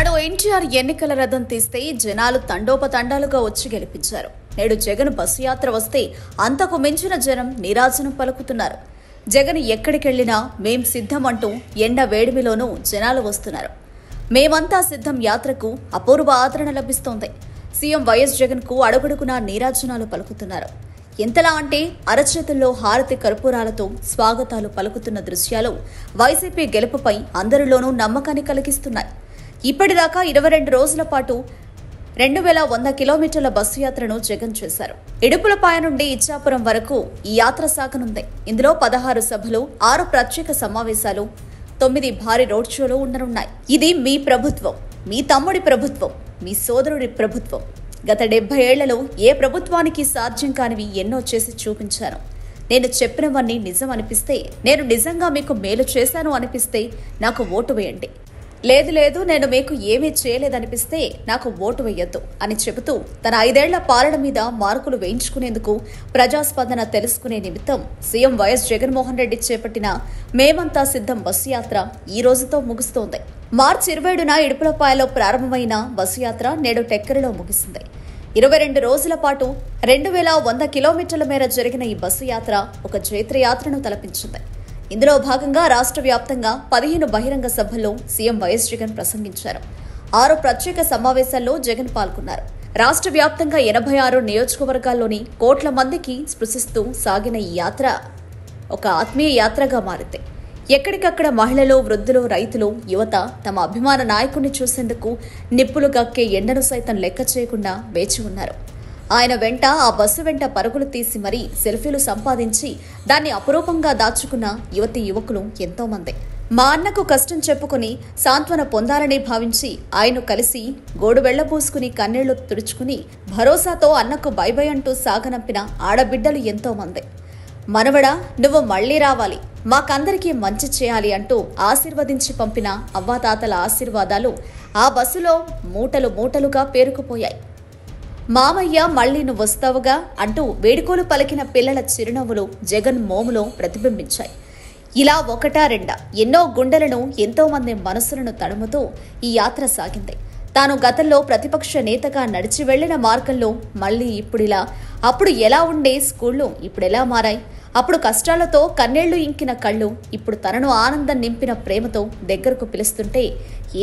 నాడు ఎన్టీఆర్ ఎన్నికల రథం తీస్తే జనాలు తండోపతండాలుగా వచ్చి గెలిపించారు. నేడు జగన్ బస్సు యాత్ర వస్తే అంతకు మించిన జనం నీరాజనం పలుకుతున్నారు. జగన్ ఎక్కడికెళ్లినా మేం సిద్ధం అంటూ ఎండ వేడిమిలోనూ జనాలు వస్తున్నారు. మేమంతా సిద్ధం యాత్రకు అపూర్వ ఆదరణ లభిస్తోంది. సీఎం వైఎస్ జగన్ కు అడుగడుగునా నీరాజనాలు పలుకుతున్నారు. ఎంతలా అంటే అరచేతుల్లో హారతి కర్పూరాలతో స్వాగతాలు పలుకుతున్న దృశ్యాలు వైసీపీ గెలుపుపై అందరిలోనూ నమ్మకాన్ని కలిగిస్తున్నాయి. ఇప్పటిదాకా 22 రోజుల పాటు 2100 కిలోమీటర్ల బస్సు యాత్రను జగన్ చేశారు. ఇడుపులపాయ నుండి ఇచ్చాపురం వరకు ఈ యాత్ర సాగనుంది. ఇందులో 16 సభలు, 6 ప్రత్యేక సమావేశాలు, 9 భారీ రోడ్ షోలు ఉండనున్నాయి. ఇది మీ ప్రభుత్వం, మీ తమ్ముడి ప్రభుత్వం, మీ సోదరుడి ప్రభుత్వం. గత 70 ఏళ్లలో ఏ ప్రభుత్వానికి సాధ్యం కానివి ఎన్నో చేసి చూపించాను. నేను చెప్పినవన్నీ నిజం అనిపిస్తే, నేను నిజంగా మీకు మేలు చేశాను అనిపిస్తే నాకు ఓటు వేయండి. లేదు నేను మీకు ఏమీ చేయలేదనిపిస్తే నాకు ఓటు వేయొద్దు అని చెబుతూ తన 5 ఏళ్ల పాలన మీద మార్కులు వేయించుకునేందుకు ప్రజాస్పందన తెలుసుకునే నిమిత్తం సీఎం వైఎస్ జగన్మోహన్ రెడ్డి చేపట్టిన మేమంతా సిద్ధం బస్సు యాత్ర ఈ రోజుతో ముగుస్తోంది. మార్చి 27న ఇడుపులపాయలో ప్రారంభమైన బస్సు యాత్ర నేడు టెక్కరిలో ముగిసింది. 22 రోజుల పాటు 2100 కిలోమీటర్ల మేర జరిగిన ఈ బస్సు యాత్ర ఒక జైత్రయాత్రను తలపించింది. ఇందులో భాగంగా రాష్ట్ర వ్యాప్తంగా 15 బహిరంగ సభల్లో సీఎం వైఎస్ జగన్ ప్రసంగించారు. 6 ప్రత్యేక సమావేశాల్లో జగన్ పాల్గొన్నారు. రాష్ట్ర వ్యాప్తంగా 86 నియోజకవర్గాల్లోని కోట్ల మందికి స్పృశిస్తూ సాగిన ఈ యాత్ర ఒక ఆత్మీయ యాత్రగా మారింది. ఎక్కడికక్కడ మహిళలు, వృద్ధులు, రైతులు, యువత తమ అభిమాన నాయకుడిని చూసేందుకు నిప్పులు గక్కే ఎండను సైతం లెక్క చేయకుండా వేచి ఉన్నారు. ఆయన వెంట, ఆ బస్సు వెంట పరుగులు తీసి మరీ సెల్ఫీలు సంపాదించి దాన్ని అపురూపంగా దాచుకున్న యువతీ యువకులు ఎంతో మంది. మా అన్నకు కష్టం చెప్పుకుని సాంత్వన పొందాలని భావించి ఆయన్ను కలిసి గోడు వెళ్లబూసుకుని కన్నీళ్లు తుడుచుకుని భరోసాతో అన్నకు బై అంటూ సాగనంపిన ఆడబిడ్డలు ఎంతో మంది. మనవడా, నువ్వు మళ్లీ రావాలి, మాకందరికీ మంచి చేయాలి అంటూ ఆశీర్వదించి పంపిన అవ్వాతాతల ఆశీర్వాదాలు ఆ బస్సులో మూటలు మూటలుగా పేరుకుపోయాయి. మామయ్య మళ్లీ నువ్వు వస్తావుగా అంటూ వేడుకోలు పలికిన పిల్లల చిరునవ్వులు జగన్ మోములో ప్రతిబింబించాయి. ఇలా ఒకటా రెండా ఎన్నో గుండెలను, ఎంతో మంది మనసులను తడుముతూ ఈ యాత్ర సాగింది. తాను గతంలో ప్రతిపక్ష నేతగా నడిచి వెళ్లిన మార్గంలో మళ్లీ ఇప్పుడిలా, అప్పుడు ఎలా ఉండే స్కూళ్లు ఇప్పుడెలా మారాయి, అప్పుడు కష్టాలతో కన్నీళ్లు ఇంకిన కళ్ళు ఇప్పుడు తనను ఆనందం నింపిన ప్రేమతో దగ్గరకు పిలుస్తుంటే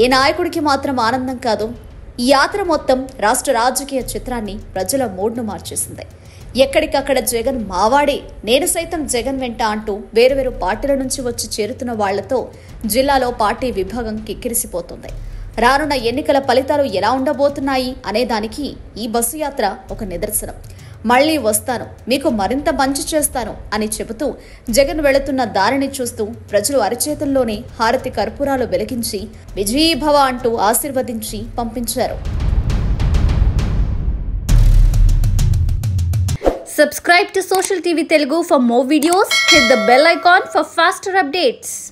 ఏ నాయకుడికి మాత్రం ఆనందం కాదు. ఈ యాత్ర మొత్తం రాష్ట్ర రాజకీయ చిత్రాన్ని, ప్రజల మూడ్ను మార్చేసింది. ఎక్కడికక్కడ జగన్ మావాడే, నేను సైతం జగన్ వెంట అంటూ వేరువేరు పార్టీల నుంచి వచ్చి చేరుతున్న వాళ్లతో జిల్లాలో పార్టీ విభాగం కిక్కిరిసిపోతుంది. రానున్న ఎన్నికల ఫలితాలు ఎలా ఉండబోతున్నాయి అనేదానికి ఈ బస్సు యాత్ర ఒక నిదర్శనం. మళ్లీ వస్తాను, మీకు మరింత మంచి చేస్తాను అని చెబుతూ జగన్ వెళుతున్న దారిని చూస్తూ ప్రజలు అరచేతుల్లోనే హారతి కర్పూరాలు వెలిగించి విజయీభవ అంటూ ఆశీర్వదించి పంపించారు. Subscribe to Social TV Telugu for more videos. Hit the bell icon for faster updates.